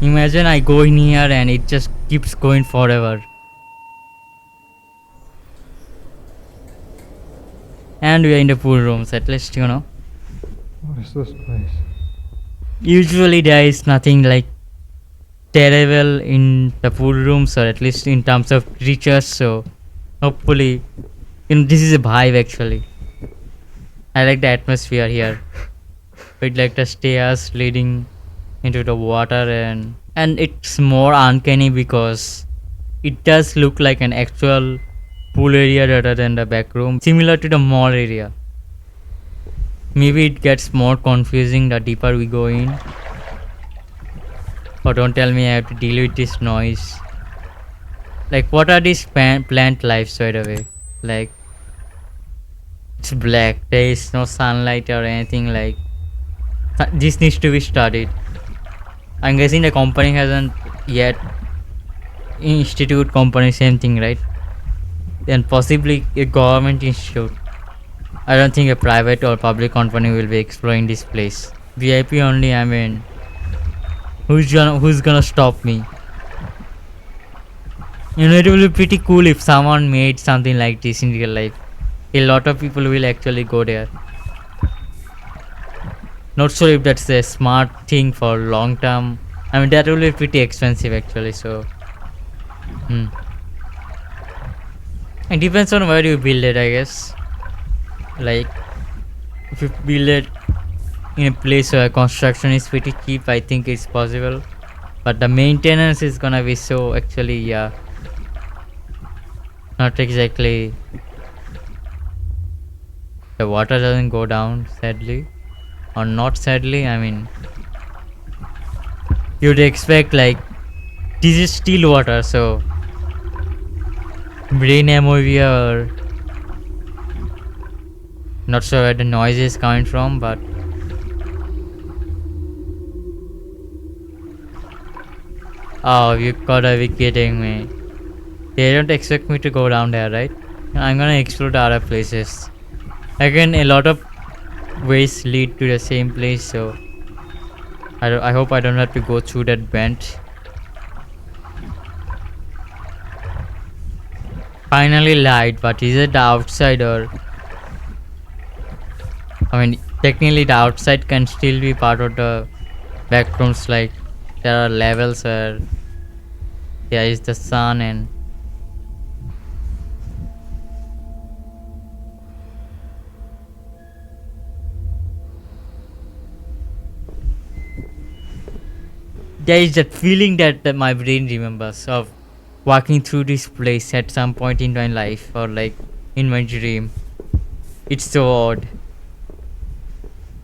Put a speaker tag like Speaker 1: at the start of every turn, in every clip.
Speaker 1: Imagine I go in here and it just keeps going forever. And we are in the pool rooms, at least, you know.
Speaker 2: What is this place?
Speaker 1: Usually there is nothing like terrible in the pool rooms, or at least in terms of creatures, so hopefully, this is a vibe actually. I like the atmosphere here. With like the stairs leading into the water, and it's more uncanny because it does look like an actual pool area rather than the back room, similar to the mall area. Maybe it gets more confusing the deeper we go in. Or don't tell me I have to deal with this noise. Like, what are these plant lives, by the way? Like, it's black, there is no sunlight or anything. Like, this needs to be studied. I'm guessing the company hasn't yet institute company, same thing, right? Then possibly a government institute. I don't think a private or public company will be exploring this place. VIP only, I mean, who's gonna stop me? You know, it will be pretty cool if someone made something like this in real life. A lot of people will actually go there. Not sure if that's a smart thing for long term. I mean, that will be pretty expensive actually, so it depends on where you build it, I guess. Like, if you build it in a place where construction is pretty cheap, I think it's possible. But the maintenance is gonna be so actually, yeah, not exactly. The water doesn't go down, sadly. Or not sadly, I mean, you'd expect, like, this is still water, so brain ammonia, or not sure where the noise is coming from, but oh, you gotta be kidding me. They don't expect me to go down there, right? I'm gonna explore the other places. Again, a lot of ways lead to the same place, so I hope I don't have to go through that vent. Finally light, but is it the outside, or I mean, technically the outside can still be part of the backrooms. Like, there are levels where there is the sun, and there is that feeling that my brain remembers of walking through this place at some point in my life, or like in my dream. It's so odd.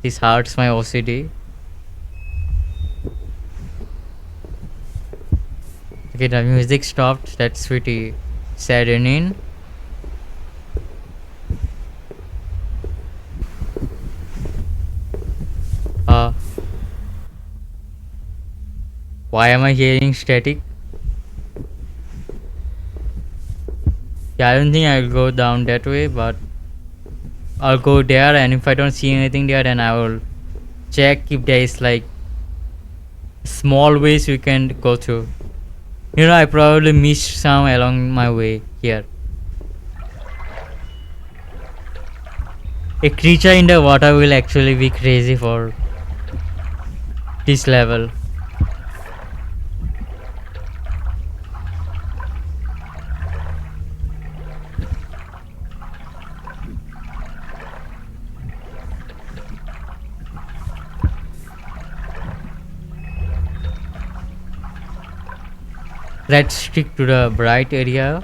Speaker 1: This hurts my OCD. Okay, the music stopped. That's pretty saddening. Why am I hearing static? Yeah, I don't think I'll go down that way, but I'll go there, and if I don't see anything there, then I will check if there is like small ways we can go through. You know, I probably missed some along my way here. A creature in the water will actually be crazy for this level. Let's stick to the bright area.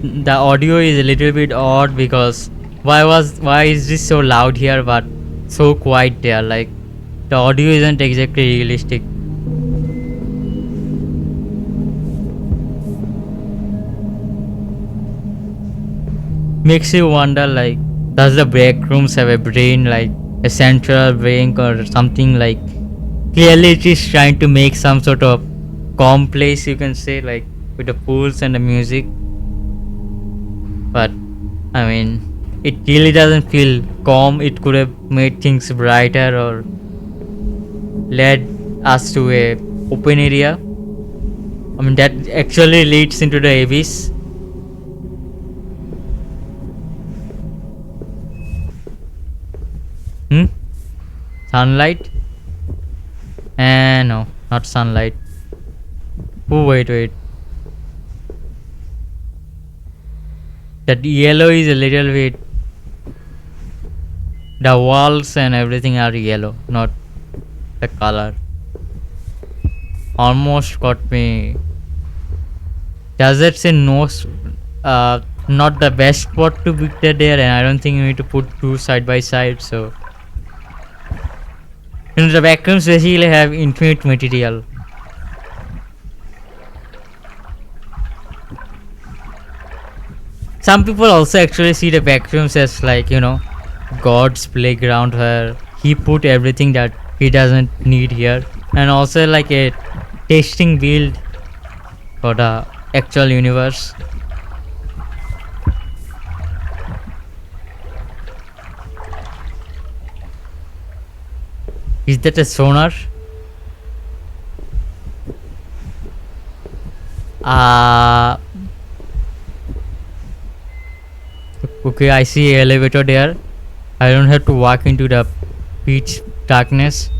Speaker 1: The audio is a little bit odd because why is this so loud here but so quiet there? Like, the audio isn't exactly realistic. Makes you wonder, like, does the Backrooms have a brain, like a central brain or something? Like, clearly it is trying to make some sort of calm place, you can say, like with the pools and the music. But I mean, it really doesn't feel calm. It could have made things brighter or led us to a open area. I mean, that actually leads into the abyss. Hmm? Sunlight? No, not sunlight. Oh, wait. That yellow is a little bit. The walls and everything are yellow, not the color. Almost got me. Deserts in no, not the best spot to pick there, and I don't think you need to put two side by side. So, the backrooms basically have infinite material. Some people also actually see the backrooms as like, God's playground where he put everything that he doesn't need here, and also like a testing build for the actual universe. Is that a sonar? Uh okay, I see an elevator there. I don't have to walk into the pitch darkness.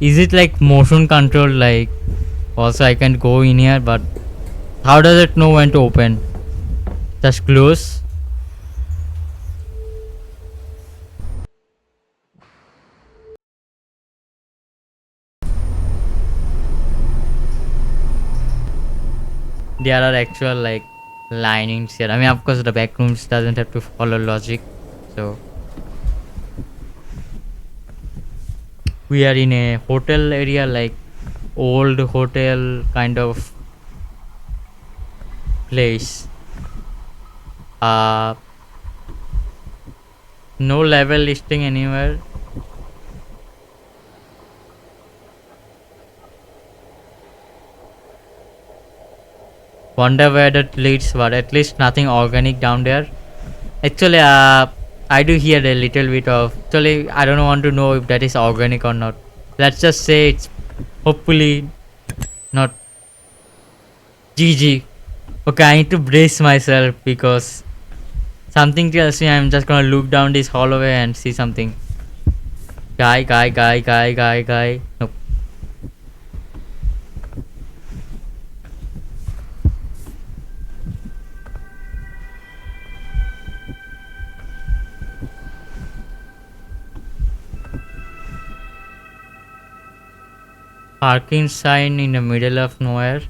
Speaker 1: Is it like motion control? Like, also I can go in here, but how does it know when to open? Just close. There are actual like linings here. I mean, of course, the backrooms doesn't have to follow logic. So we are in a hotel area, like old hotel kind of place. Uh, no level listing anywhere. Wonder where that leads, but at least nothing organic down there. Actually, I do hear a little bit of. Actually, I don't want to know if that is organic or not. Let's just say it's hopefully not. GG. Okay, I need to brace myself because something tells me I'm just gonna look down this hallway and see something. Guy. Nope. Parking sign in the middle of nowhere.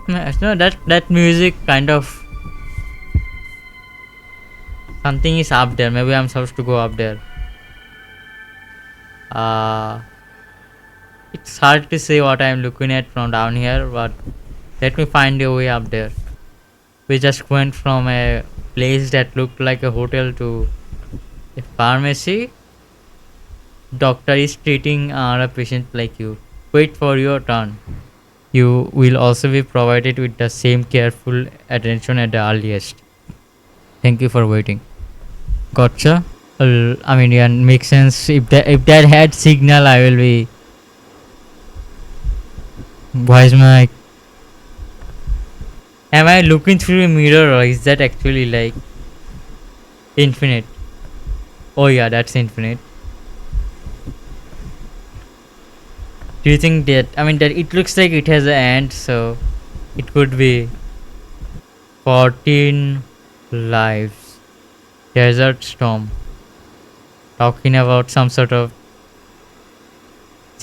Speaker 1: No, that music kind of something is up there. Maybe I'm supposed to go up there. Uh it's hard to say what I'm looking at from down here, but let me find a way up there. We just went from a place that looked like a hotel to a pharmacy. Doctor is treating a patient like you. Wait for your turn. You will also be provided with the same careful attention at the earliest. Thank you for waiting. Gotcha. Well, I mean, yeah, makes sense. If that had signal, I will be. Why is my? Am I looking through a mirror, or is that actually like infinite? Oh yeah, that's infinite. Do you think that? I mean, that it looks like it has an end, so it could be 14 lives. Desert storm. Talking about some sort of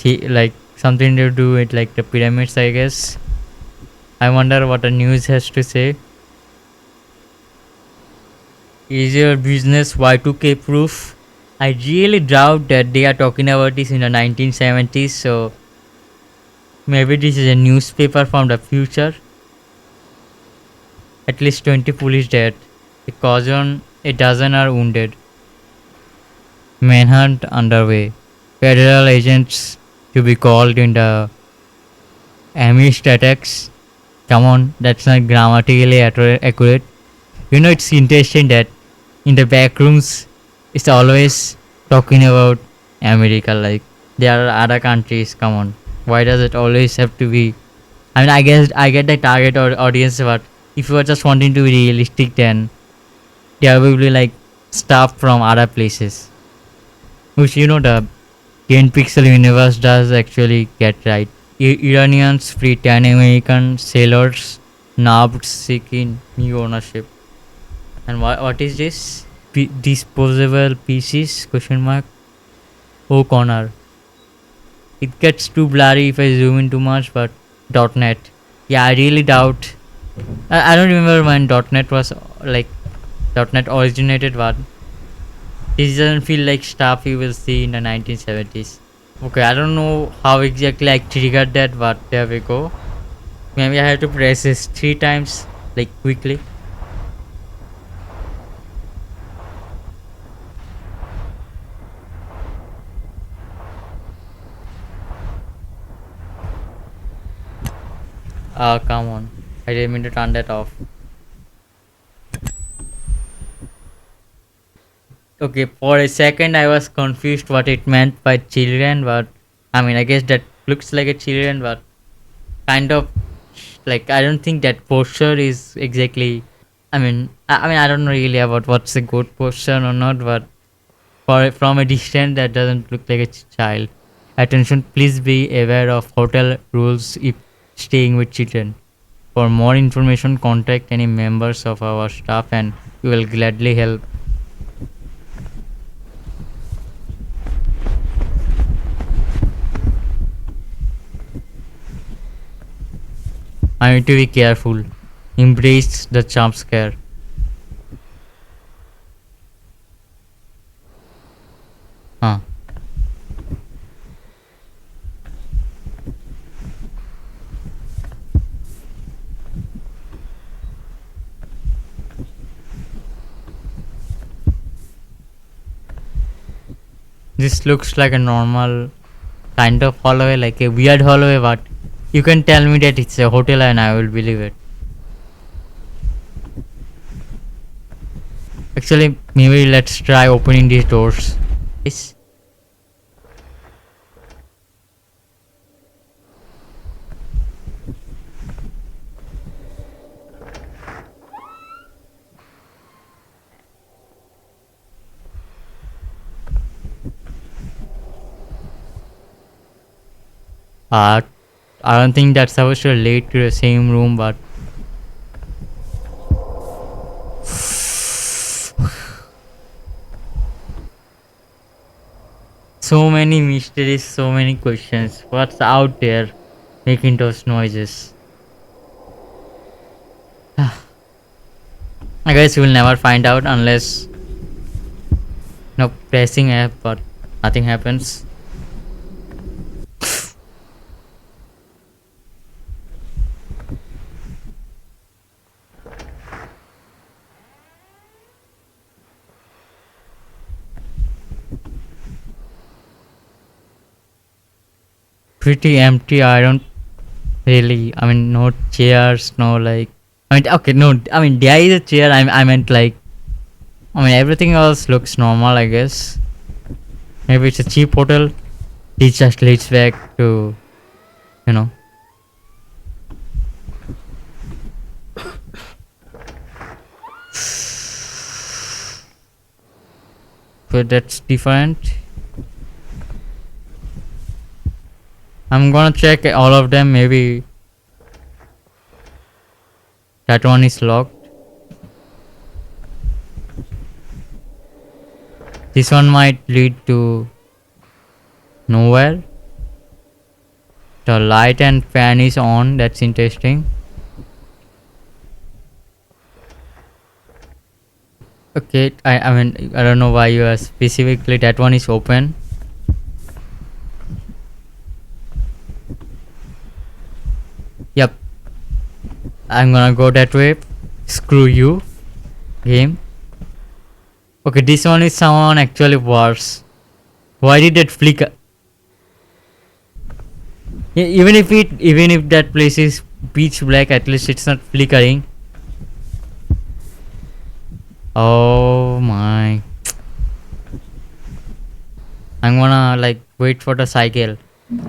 Speaker 1: like something to do with like the pyramids, I guess. I wonder what the news has to say. Is your business Y2K proof? I really doubt that they are talking about this in the 1970s, so maybe this is a newspaper from the future. At least 20 police dead. A dozen are wounded. Manhunt underway. Federal agents to be called in the Amish attacks. Come on, that's not grammatically accurate. You know, it's interesting that in the back rooms, it's always talking about America. Like there are other countries. Come on, why does it always have to be? I mean, I guess I get the target audience, but if you are just wanting to be realistic, then there will be like stuff from other places, which you know the 10 pixel universe does actually get right. Iranians free 10 American sailors nabbed seeking new ownership. And what is this? Disposable pieces? Question mark. Oh, corner. It gets too blurry if I zoom in too much, but .net. Yeah, I really doubt. I don't remember when .net was like .net originated, but this doesn't feel like stuff you will see in the 1970s. Okay, I don't know how exactly I triggered that, but there we go. Maybe I have to press this 3 times, like quickly. Ah, come on. I didn't mean to turn that off. Okay, for a second I was confused what it meant by children, but I mean, I guess that looks like a children, but kind of like I don't think that posture is exactly. I mean, I don't know really about what's a good posture or not, but from a distance that doesn't look like a child. Attention, please be aware of hotel rules if staying with children. For more information, contact any members of our staff and we will gladly help. I need to be careful. Embrace the jump scare. Huh. This looks like a normal kind of hallway, like a weird hallway, but you can tell me that it's a hotel and I will believe it. Actually, maybe let's try opening these doors. Yes. Uh, I don't think that's supposed to relate to the same room, but so many mysteries, so many questions. What's out there making those noises? I guess we'll never find out unless no pressing F, but nothing happens. Pretty empty. I don't really. I mean, no chairs, no like. I mean, okay, no. I mean, there is a chair. I meant like. I mean, everything else looks normal. I guess. Maybe it's a cheap hotel. It just leads back to, you know. But that's different. I'm gonna check all of them. Maybe that one is locked. This one might lead to nowhere. The light and fan is on. That's interesting. Okay, I mean, I don't know why you are specifically. That one is open. Yep. I'm gonna go that way. Screw you, game. Okay, this one is someone actually worse. Why did that flicker? Even if that place is pitch black, at least it's not flickering. Oh my. I'm gonna like wait for the cycle.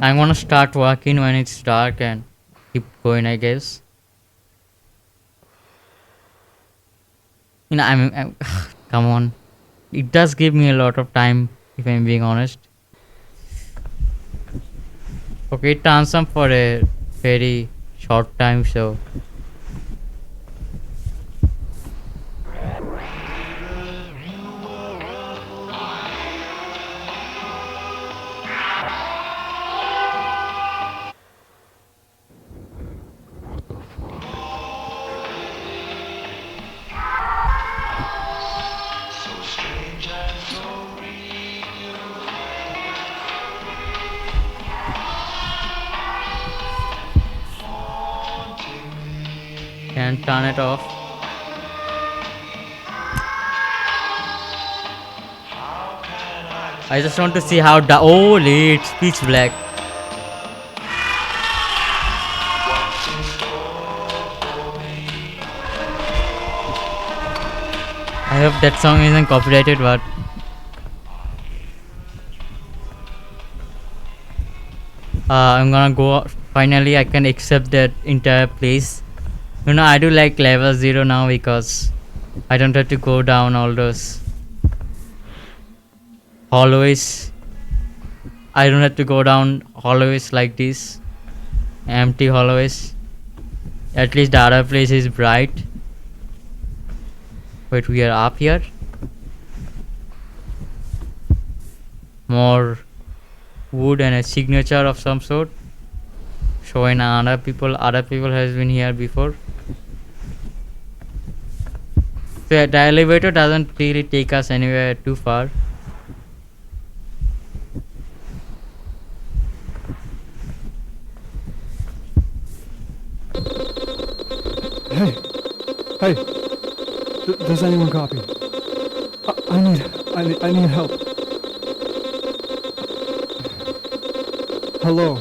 Speaker 1: I'm gonna start walking when it's dark and keep going, I guess. I'm come on. It does give me a lot of time if I'm being honest. Okay, it turns up for a very short time, so can turn it off. I just want to see how holy, it's pitch black. I hope that song isn't copyrighted, but I'm gonna go. Finally, I can accept that entire place. You know, I do like level 0 now because I don't have to go down all those hallways. I don't have to go down hallways like this, empty hallways. At least the other place is bright. But we are up here. More wood and a signature of some sort, showing other people has been here before. So the elevator doesn't really take us anywhere too far.
Speaker 2: Hey! Hey! Does anyone copy? I need help. Hello?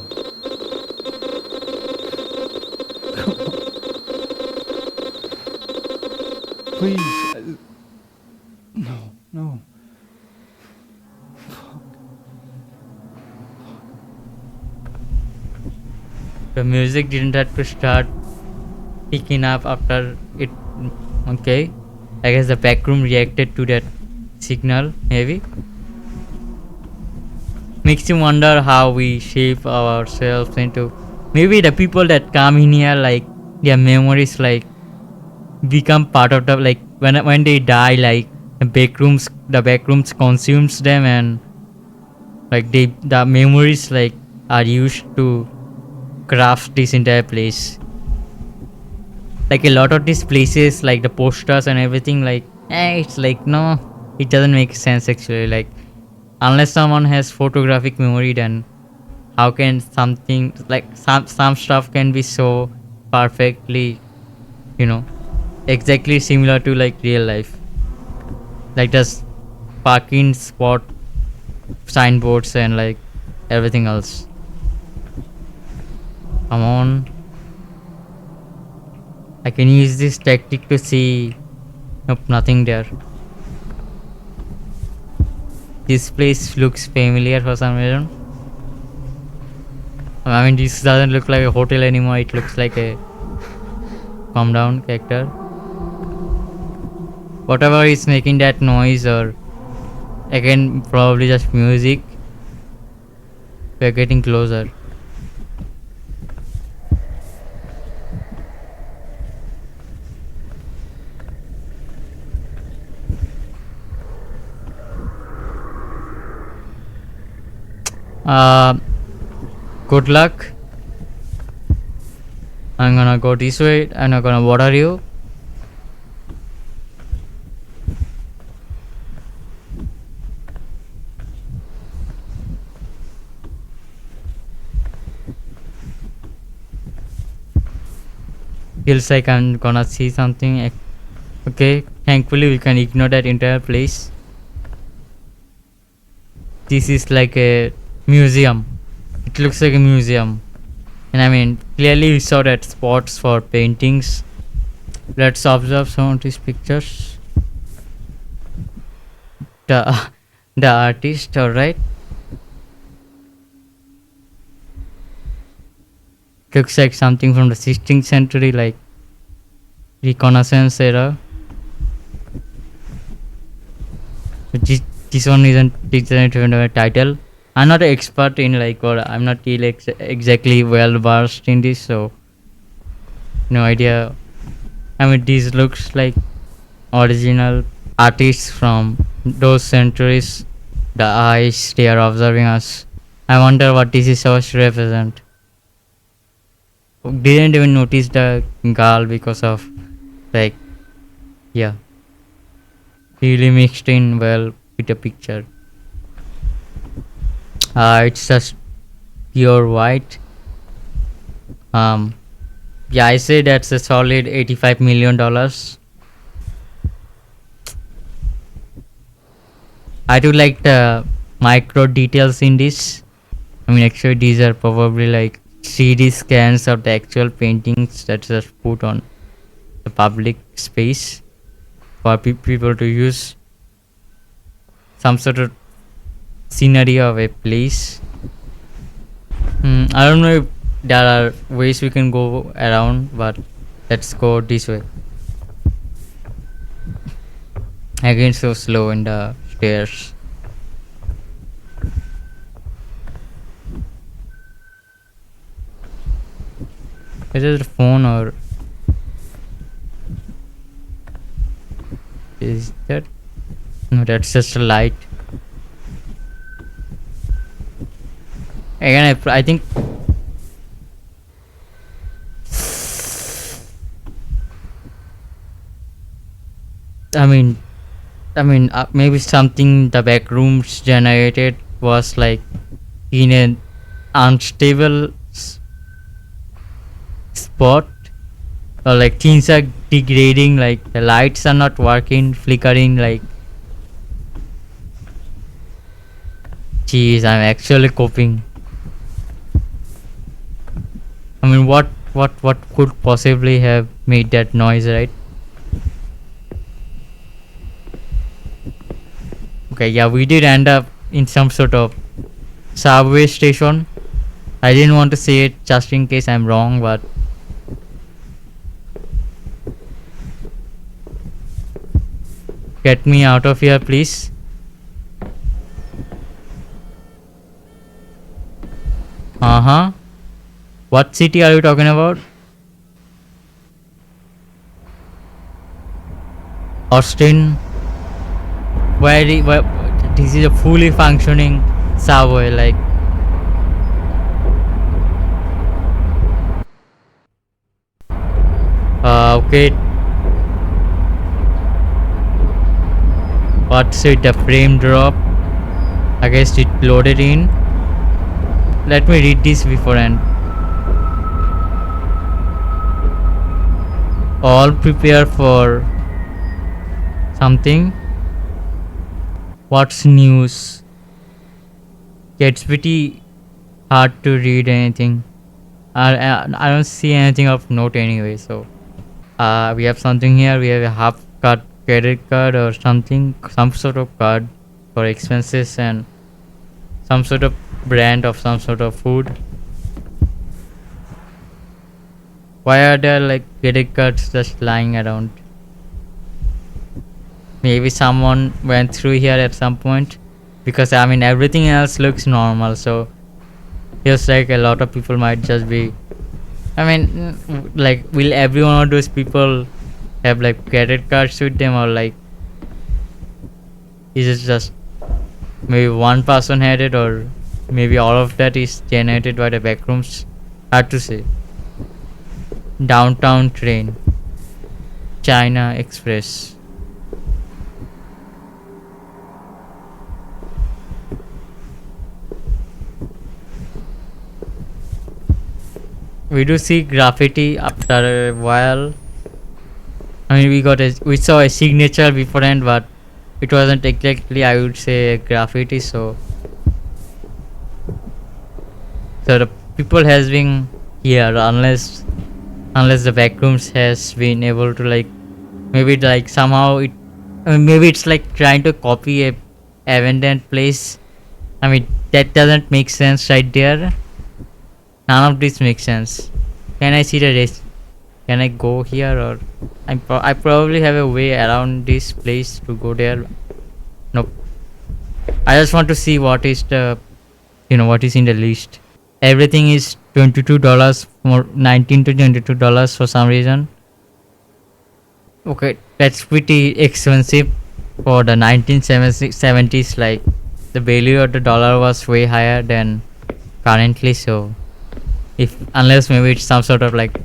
Speaker 2: Please. No.
Speaker 1: The music didn't have to start picking up after it. Okay, I guess the backroom reacted to that signal, maybe. Makes you wonder how we shape ourselves into. Maybe the people that come in here, like their memories, like become part of the, like when they die, like the backrooms consumes them, and like the memories like are used to craft this entire place. Like a lot of these places, like the posters and everything, like it's like no, it doesn't make sense actually. Like unless someone has photographic memory, then how can something like some stuff can be so perfectly, you know, exactly similar to like real life, like this parking spot signboards and like everything else. Come on, I can use this tactic to see. Nope, nothing there. This place looks familiar for some reason. I mean, this doesn't look like a hotel anymore. It looks like a calm down character. Whatever is making that noise, or again probably just music. We're getting closer. Good luck. I'm gonna go this way. I'm not gonna water you. Feels like I'm gonna see something. Okay, thankfully we can ignore that entire place. This is like a museum. It looks like a museum. And I mean, Clearly we saw that spots for paintings. Let's observe some of these pictures. The the artist, alright. Looks like something from the 16th century, like Reconnaissance era. This one isn't even a title. I'm not an expert in like, or I'm not really exactly well versed in this, so no idea. I mean, this looks like original artists from those centuries. The eyes, they are observing us. I wonder what this is supposed to represent. Didn't even notice the girl because of like, yeah, really mixed in well with the picture. It's just pure white. Yeah, I say that's a solid $85 million. I do like the micro details in this. I mean, actually, these are probably like 3D scans of the actual paintings that's just put on the public space for people to use. Some sort of scenery of a place. I don't know if there are ways we can go around, but let's go this way. Again, so slow in the stairs. Is it a phone or is that? No, that's just a light. Again, I think maybe something the Backrooms generated was like in an unstable spot, or like things are degrading, like the lights are not working, flickering, like jeez, I'm actually coping. I mean, what could possibly have made that noise, right? Okay, yeah, we did end up in some sort of subway station. I didn't want to say it just in case I'm wrong, but get me out of here, please. What city are you talking about? Austin? Where this is a fully functioning subway, like okay, what's it, the frame drop? I guess it loaded in. Let me read this beforehand. All prepare for something. What's news? It's pretty hard to read anything. I don't see anything of note anyway. So we have something here. We have a half card credit card or something, some sort of card for expenses and some sort of brand of some sort of food. Why are there like credit cards just lying around? Maybe someone went through here at some point, because I mean everything else looks normal, so feels like a lot of people might just be, I mean, like, will every one of those people have like credit cards with them, or like is it just maybe one person had it, or maybe all of that is generated by the Backrooms? Hard to say. Downtown train, China Express. We do see graffiti after a while. I mean, we saw a signature beforehand, but it wasn't exactly, I would say, a graffiti. So the people has been here unless the Backrooms has been able to like maybe like somehow it maybe it's like trying to copy a abandoned place. I mean that doesn't make sense right there. None of this makes sense. Can I see the rest? Can I go here or I probably have a way around this place to go there. Nope. I just want to see what is the what is in the list. Everything is $22 for 19 to $22 for some reason. Okay, that's pretty expensive for the 1970s. Like the value of the dollar was way higher than currently. So if unless maybe it's some sort of like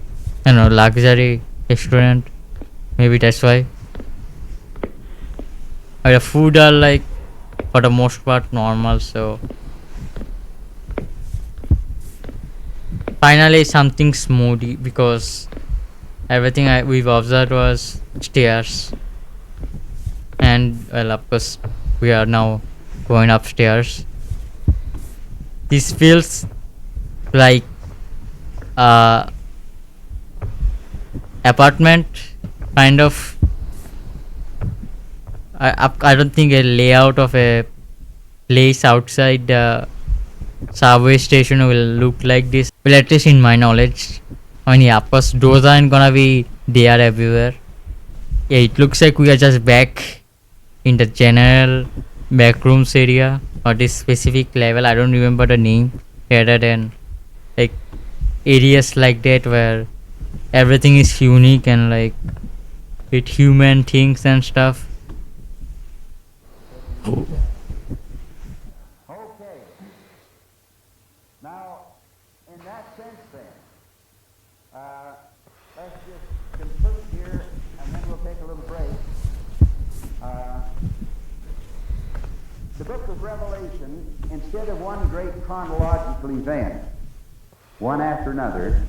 Speaker 1: luxury restaurant, maybe that's why. But the food are like for the most part normal. So finally something smoothie because everything we've observed was stairs, and well, of course we are now going upstairs. This feels like apartment kind of. I don't think a layout of a place outside the subway station will look like this. Well, at least in my knowledge. I mean, yeah, of course, those aren't gonna be there everywhere. Yeah, it looks like we are just back in the general backrooms area or this specific level. I don't remember the name rather than like areas like that where everything is unique and like with human things and stuff.
Speaker 3: Okay. Now, in that sense then, let's just conclude here and then we'll take a little break. The book of Revelation, instead of one great chronological event, one after another,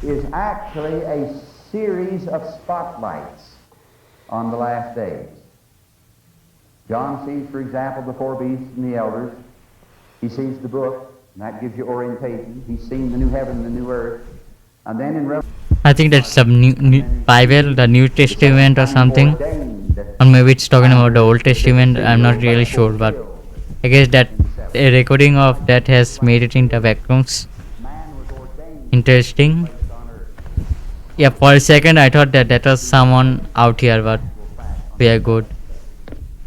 Speaker 3: is actually a series of spotlights on the last days. John sees, for example, the four beasts and the elders. He sees the book, and that gives you orientation. He's seen the new heaven and the new earth. And then in Revelation,
Speaker 1: I think that's some new Bible, the New Testament or something. Or maybe it's talking about the Old Testament. I'm not really sure, but I guess that a recording of that has made it into Backrooms. Interesting. Yeah, for a second I thought that was someone out here, but we are good.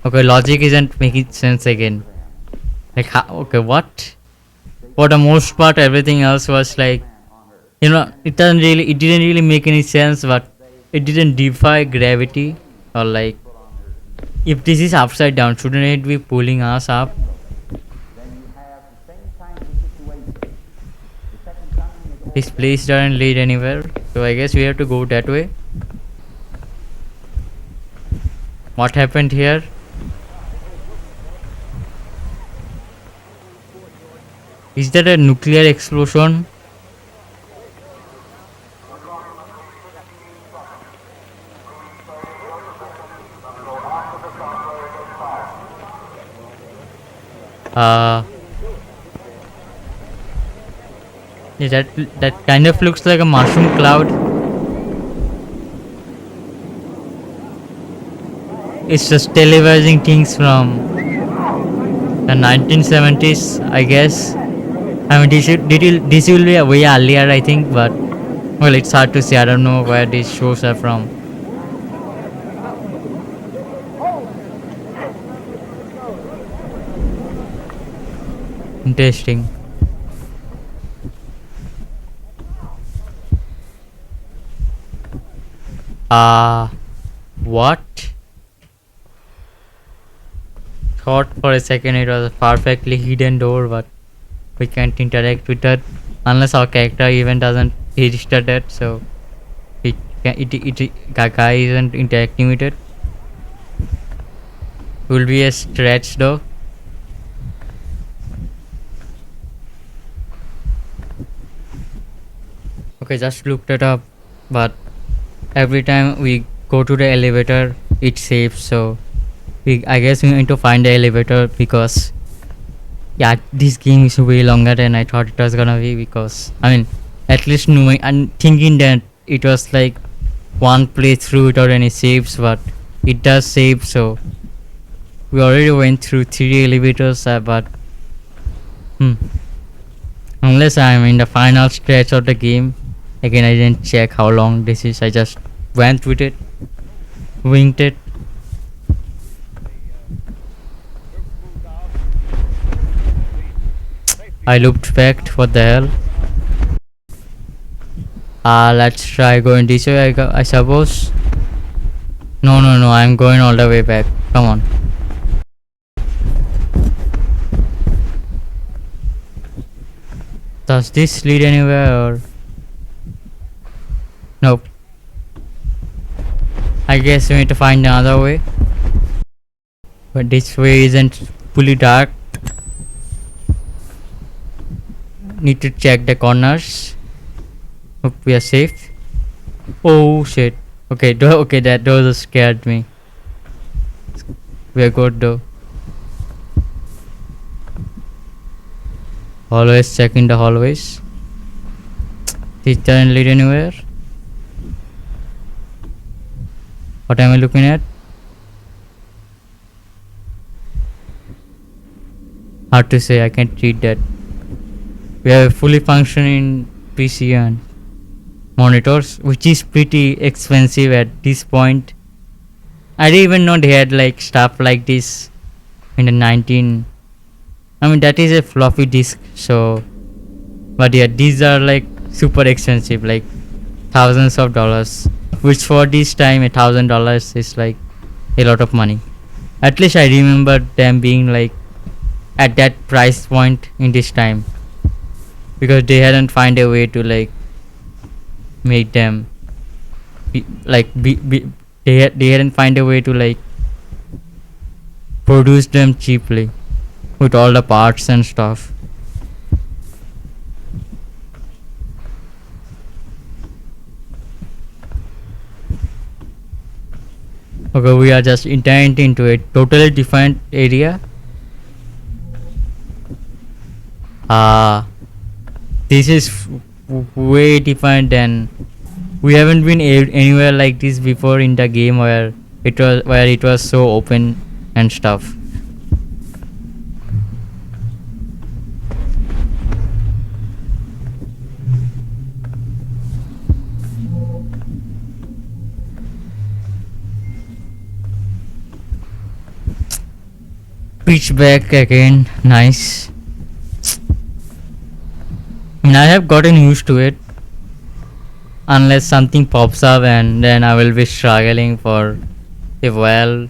Speaker 1: Okay, logic isn't making sense again. Like, okay, what? For the most part, everything else was like, it didn't really make any sense, but it didn't defy gravity or like, if this is upside down, shouldn't it be pulling us up? This place doesn't lead anywhere, so I guess we have to go that way. What happened here? Is that a nuclear explosion? Yeah, that kind of looks like a mushroom cloud. It's just televising things from the 1970s, I guess. I mean, this will be way earlier, I think, but well, it's hard to say. I don't know where these shows are from. Interesting. What? Thought for a second it was a perfectly hidden door, but we can't interact with that unless our character even doesn't register that, so guy isn't interacting with it. Will be a stretch though. Okay, just looked it up, but every time we go to the elevator it saves, so I guess we need to find the elevator because yeah, this game is way longer than I thought it was gonna be, because I mean At least knowing and thinking that it was like one playthrough without any saves, but it does save. So we already went through 3 elevators, but hmm, unless I'm in the final stretch of the game. Again, I didn't check how long this is. I just went with it, winged it. I looped back. What the hell? Let's try going this way. I suppose. No, no, no. I'm going all the way back. Come on. Does this lead anywhere or? Nope. I guess we need to find another way. But this way isn't fully dark. Need to check the corners. Hope we are safe. Oh shit. Okay, okay, that door scared me. We are good though. Always checking the hallways. This doesn't lead anywhere. What am I looking at? Hard to say, I can't read that. We have a fully functioning PC and monitors, which is pretty expensive at this point. I didn't even know they had like stuff like this in the 19. I mean, that is a floppy disk, so. But yeah, these are like super expensive, like thousands of dollars. Which for this time, $1,000 is like a lot of money. At least I remember them being like at that price point in this time, because they hadn't find a way to like make them they hadn't find a way to like produce them cheaply with all the parts and stuff. Okay, we are just entering into a totally different area. This is way different than we haven't been anywhere like this before in the game where it was so open and stuff. Pitch back again, nice. I have gotten used to it. Unless something pops up and then I will be struggling for a while,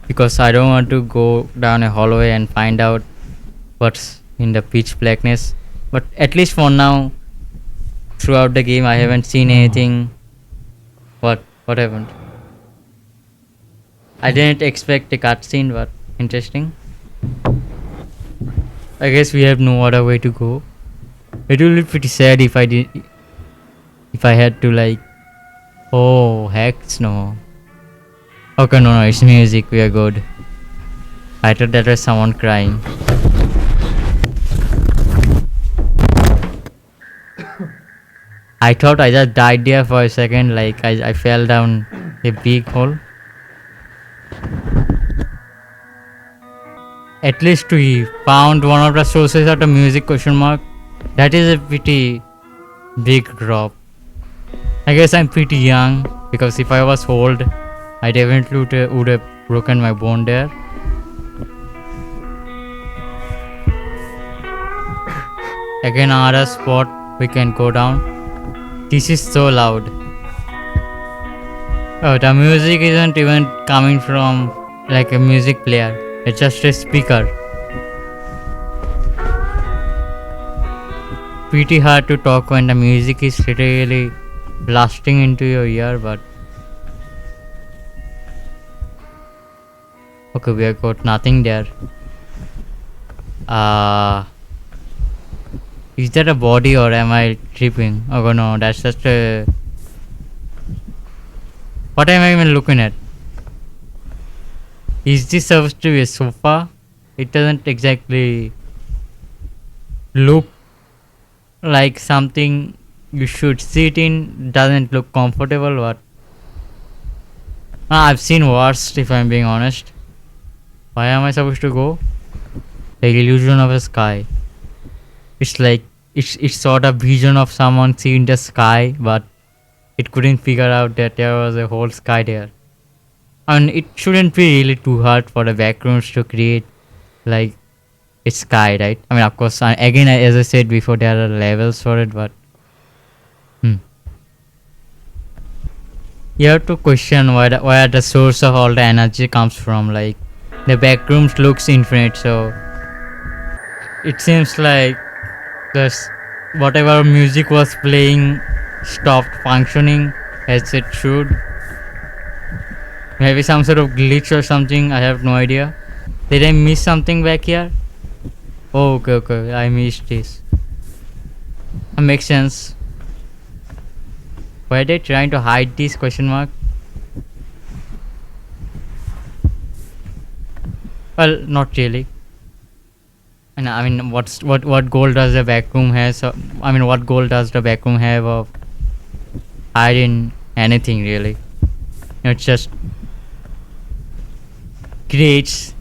Speaker 1: because I don't want to go down a hallway and find out what's in the pitch blackness. But at least for now, throughout the game I haven't seen anything. What happened? I didn't expect a cutscene, but interesting. I guess we have no other way to go. It will be pretty sad if I had to like. Oh heck no. Okay, no, it's music. We are good. I thought that was someone crying. I thought I just died there for a second, like I fell down a big hole. At least we found one of the sources of the music question mark. That is a pretty big drop. I guess I'm pretty young, because if I was old, I definitely would have broken my bone there. Again, another spot we can go down. This is so loud. Oh, the music isn't even coming from like a music player. It's just a speaker. Pretty hard to talk when the music is literally blasting into your ear, but okay, we have got nothing there. Is that a body or am I tripping? Oh no, that's just a. What am I even looking at? Is this supposed to be a sofa? It doesn't exactly look like something you should sit in, doesn't look comfortable, but I've seen worse if I'm being honest. Why am I supposed to go? The illusion of a sky. It's like it's sort of vision of someone seeing the sky, but it couldn't figure out that there was a whole sky there. And it shouldn't be really too hard for the backrooms to create like a sky, right? I mean, of course, again, as I said before, there are levels for it, but you have to question where the source of all the energy comes from. Like the backrooms looks infinite, so it seems like this whatever music was playing stopped functioning as it should. Maybe some sort of glitch or something, I have no idea. Did I miss something back here? Oh, okay, I missed this. Makes sense. Why are they trying to hide this question mark? Well, not really. And I mean, what goal does the backroom has? I mean, what goal does the backroom have of hiding anything really? It just creates,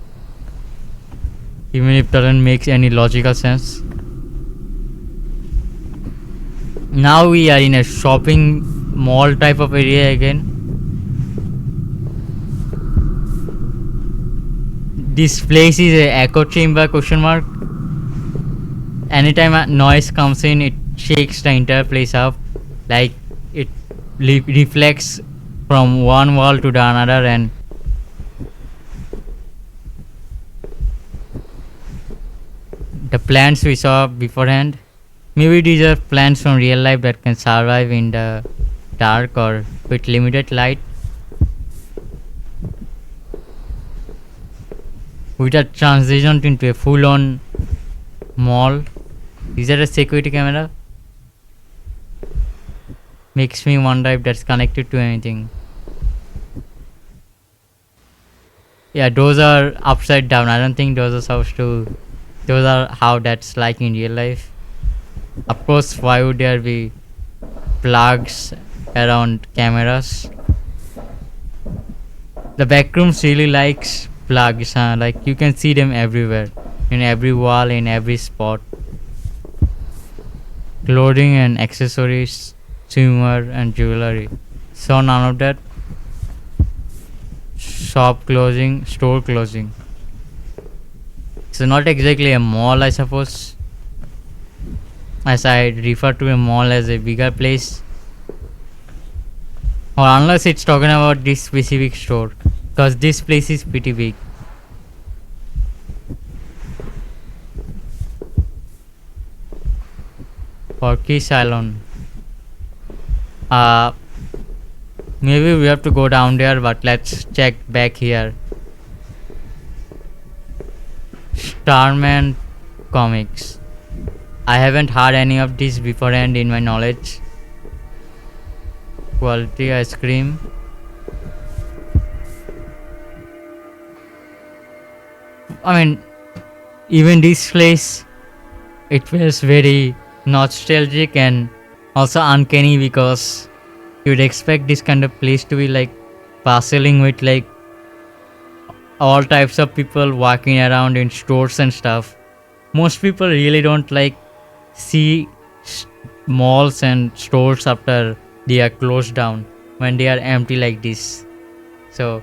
Speaker 1: even if it doesn't make any logical sense. Now we are in a shopping mall type of area again. This place is a echo chamber question mark. Anytime a noise comes in, it shakes the entire place up, like it reflects from one wall to the another. And the plants we saw beforehand, maybe these are plants from real life that can survive in the dark or with limited light. We just transitioned into a full-on mall. Is that a security camera? Makes me wonder if that's connected to anything. Yeah, those are upside down. I don't think those are supposed to. Those are how that's like in real life. Of course, why would there be plugs around cameras? The backrooms really likes plugs, huh? Like you can see them everywhere, in every wall, in every spot. Clothing and accessories, swimwear and jewelry. So none of that. Shop closing, store closing. So not exactly a mall, I suppose, as I refer to a mall as a bigger place, or unless it's talking about this specific store, because this place is pretty big. Porky Salon. Maybe we have to go down there, but let's check back here. Starman Comics. I haven't heard any of this beforehand in my knowledge. Quality ice cream. I mean, even this place, it feels very nostalgic and also uncanny, because you'd expect this kind of place to be like bustling with like all types of people walking around in stores and stuff. Most people really don't like see malls and stores after they are closed down, when they are empty like this. So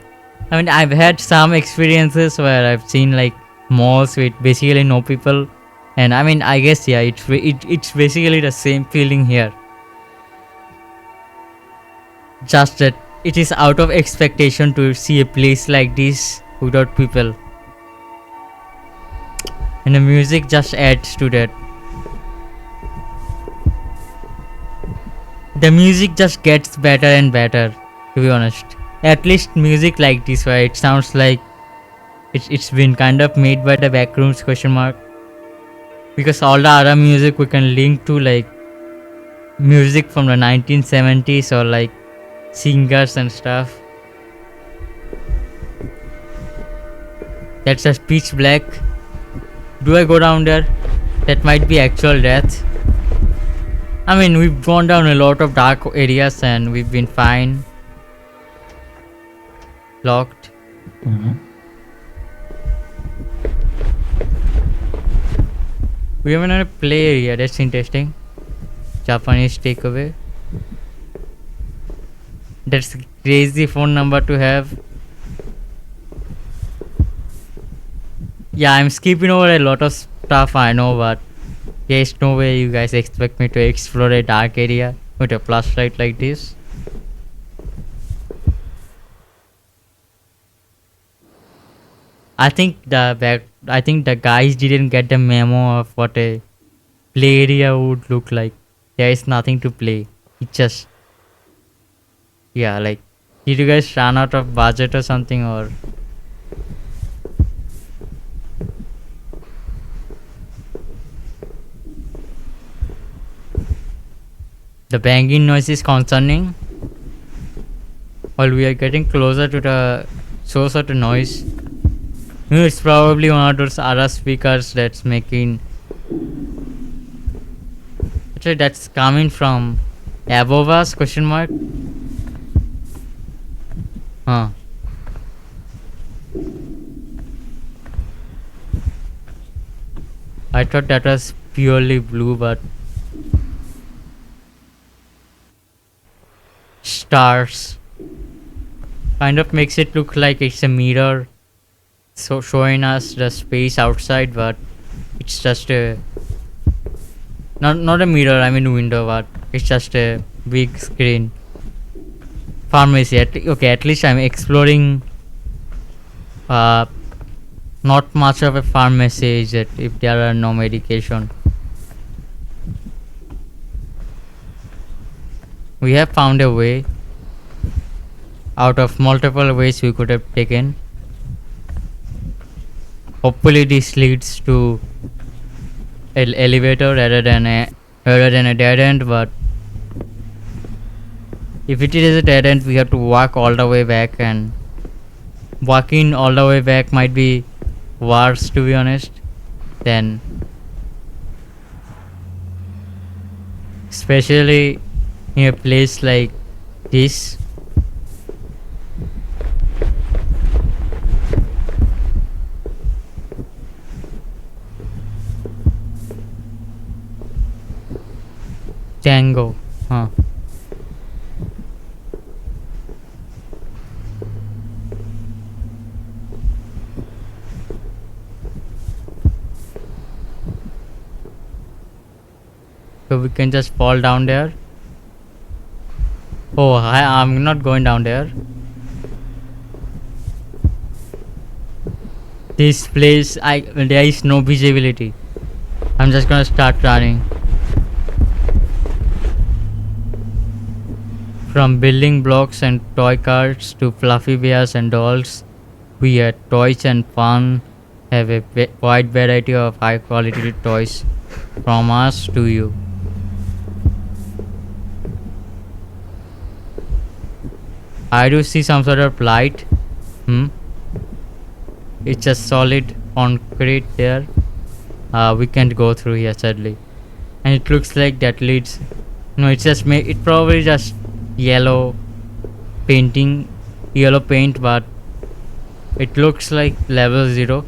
Speaker 1: I mean, I've had some experiences where I've seen like malls with basically no people, and I mean, I guess yeah, it's basically the same feeling here, just that it is out of expectation to see a place like this without people, and the music just adds to that. The music just gets better and better, to be honest. At least music like this, where it sounds like it's been kind of made by the Backrooms question mark, because all the other music we can link to like music from the 1970s or like singers and stuff. That's just pitch black. Do I go down there? That might be actual death. I mean, we've gone down a lot of dark areas and we've been fine. Locked. We have another play area, that's interesting. Japanese takeaway. That's a crazy phone number to have. Yeah, I'm skipping over a lot of stuff, I know, but there's no way you guys expect me to explore a dark area with a flashlight like this. I think the guys didn't get the memo of what a play area would look like. There is nothing to play. It's just, yeah, like, did you guys run out of budget or something, or? The banging noise is concerning. While we are getting closer to the source of the noise, it's probably one of those other speakers that's making. Actually, that's coming from above us? Question mark. Huh. I thought that was purely blue, but stars kind of makes it look like it's a mirror, so showing us the space outside, but it's just a not a mirror, I mean window, but it's just a big screen. Pharmacy. Okay, at least I'm exploring not much of a pharmacy, is it, if there are no medication. We have found a way out of multiple ways we could have taken. Hopefully this leads to an elevator rather than a dead end, but if it is a dead end we have to walk all the way back, and walking all the way back might be worse, to be honest, then especially in a place like this. Tango, huh? So we can just fall down there. Oh, I'm not going down there. This place, there is no visibility. I'm just gonna start running. From building blocks and toy cars to fluffy bears and dolls, we at Toys and Fun have a wide variety of high quality toys from us to you. I do see some sort of light. It's just solid concrete there. We can't go through here, sadly. And it looks like that leads. No, it's just it probably just yellow paint, but it looks like level 0.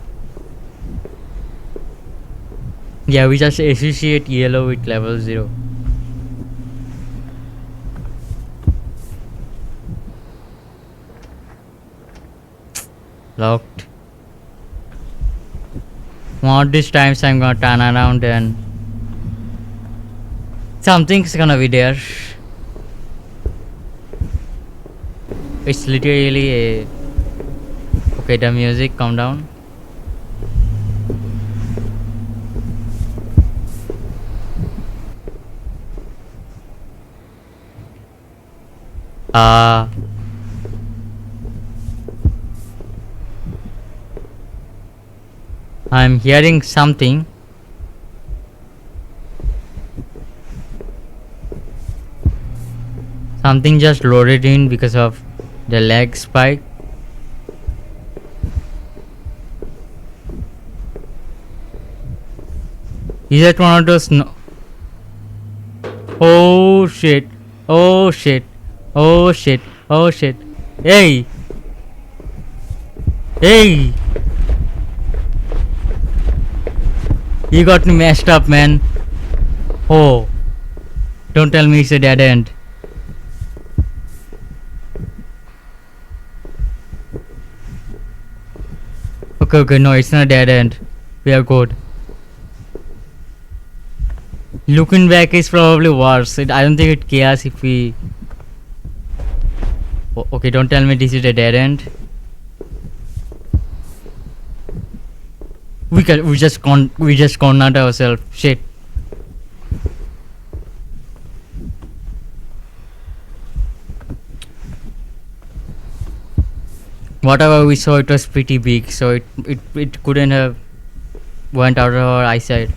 Speaker 1: Yeah, we just associate yellow with level 0. Locked. One of these times I'm gonna turn around and something's gonna be there. It's literally a... Okay, the music, calm down. I'm hearing something. Something just loaded in because of the lag spike. Is that one of those Oh shit. Oh shit. Oh shit. Oh shit. Hey. Hey. You got me messed up, man. Oh. Don't tell me it's a dead end. Okay, okay, no, it's not a dead end. We are good. Looking back is probably worse. I don't think it cares if we... Okay, don't tell me this is a dead end. We just cornered ourselves. Shit. Whatever we saw, it was pretty big, so it couldn't have went out of our eyesight.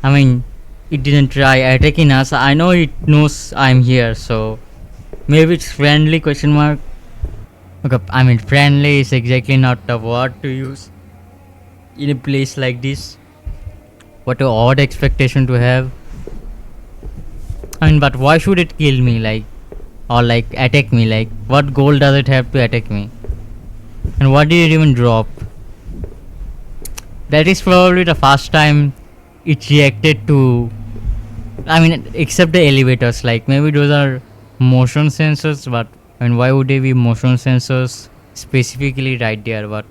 Speaker 1: I mean, it didn't try attacking us. I know it knows I'm here, so maybe it's friendly question mark. Okay, I mean friendly is exactly not the word to use in a place like this. What a odd expectation to have. I mean, but why should it kill me, like, or like attack me? Like, what goal does it have to attack me? And what did it even drop? That is probably the first time it reacted to, I mean, except the elevators, like maybe those are motion sensors, but I mean, why would they be motion sensors specifically right there? But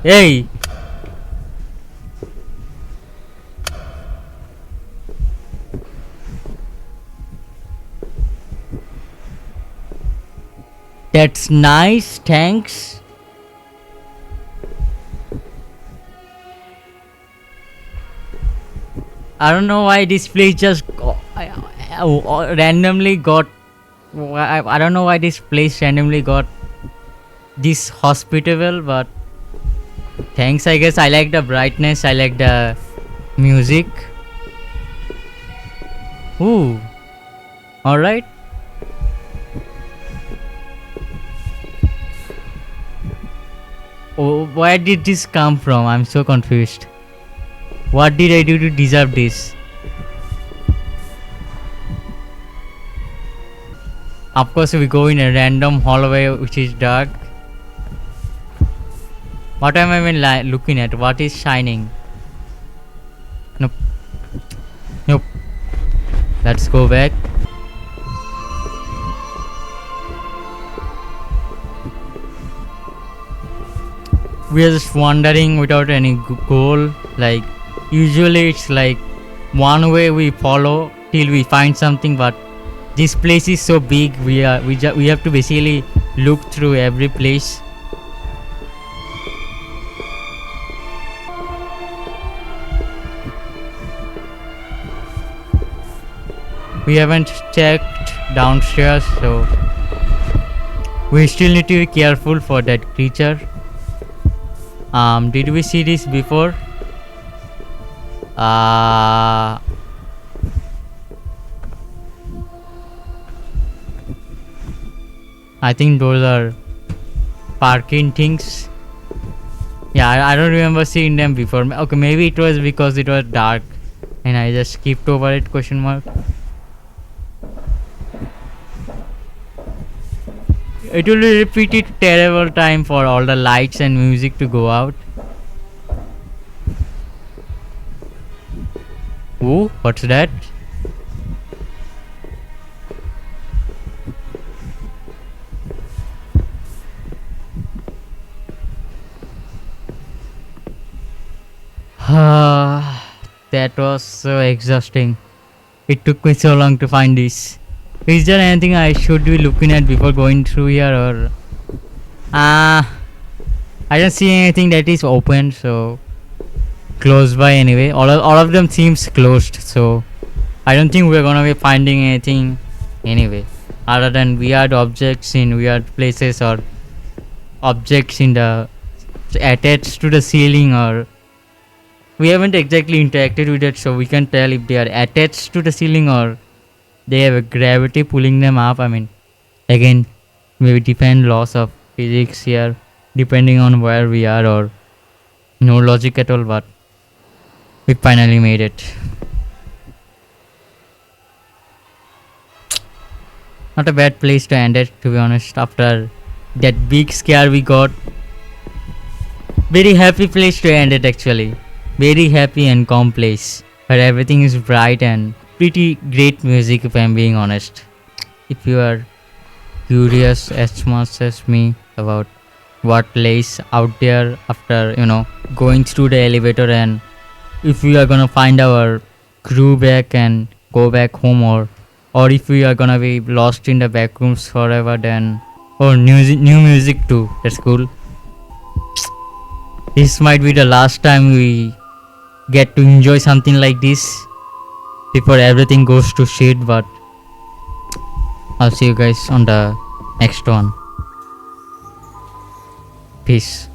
Speaker 1: hey. That's nice, thanks. I don't know why this place just randomly got. I don't know why this place randomly got this hospitable, but thanks, I guess. I like the brightness, I like the music. Ooh. Alright. Oh, where did this come from? I'm so confused. What did I do to deserve this? Of course, we go in a random hallway which is dark. What am I even looking at? What is shining? Nope. Nope. Let's go back. We are just wandering without any goal. Like, usually it's like one way we follow till we find something, but this place is so big. We have to basically look through every place. We haven't checked downstairs, so we still need to be careful for that creature. Did we see this before? I think those are parking things. Yeah, I don't remember seeing them before. Okay, maybe it was because it was dark and I just skipped over it, question mark. It will be repeated terrible time for all the lights and music to go out. Ooh, what's that? That was so exhausting. It took me so long to find this. Is there anything I should be looking at before going through here, or I don't see anything that is open, so close by anyway. All of them seems closed, so I don't think we're gonna be finding anything anyway, other than weird objects in weird places or objects in the attached to the ceiling, or we haven't exactly interacted with it, so we can tell if they are attached to the ceiling or they have a gravity pulling them up. I mean, again, maybe depend laws of physics here, depending on where we are, or no logic at all, but we finally made it. Not a bad place to end it, to be honest, after that big scare we got. Very happy place to end it, actually. Very happy and calm place where everything is bright and pretty great music, if I'm being honest. If you are curious as much as me about what lays out there after, going through the elevator, and if we are gonna find our crew back and go back home, or if we are gonna be lost in the back rooms forever, then or new music too, that's cool. This might be the last time we get to enjoy something like this before everything goes to shit, but I'll see you guys on the next one. Peace.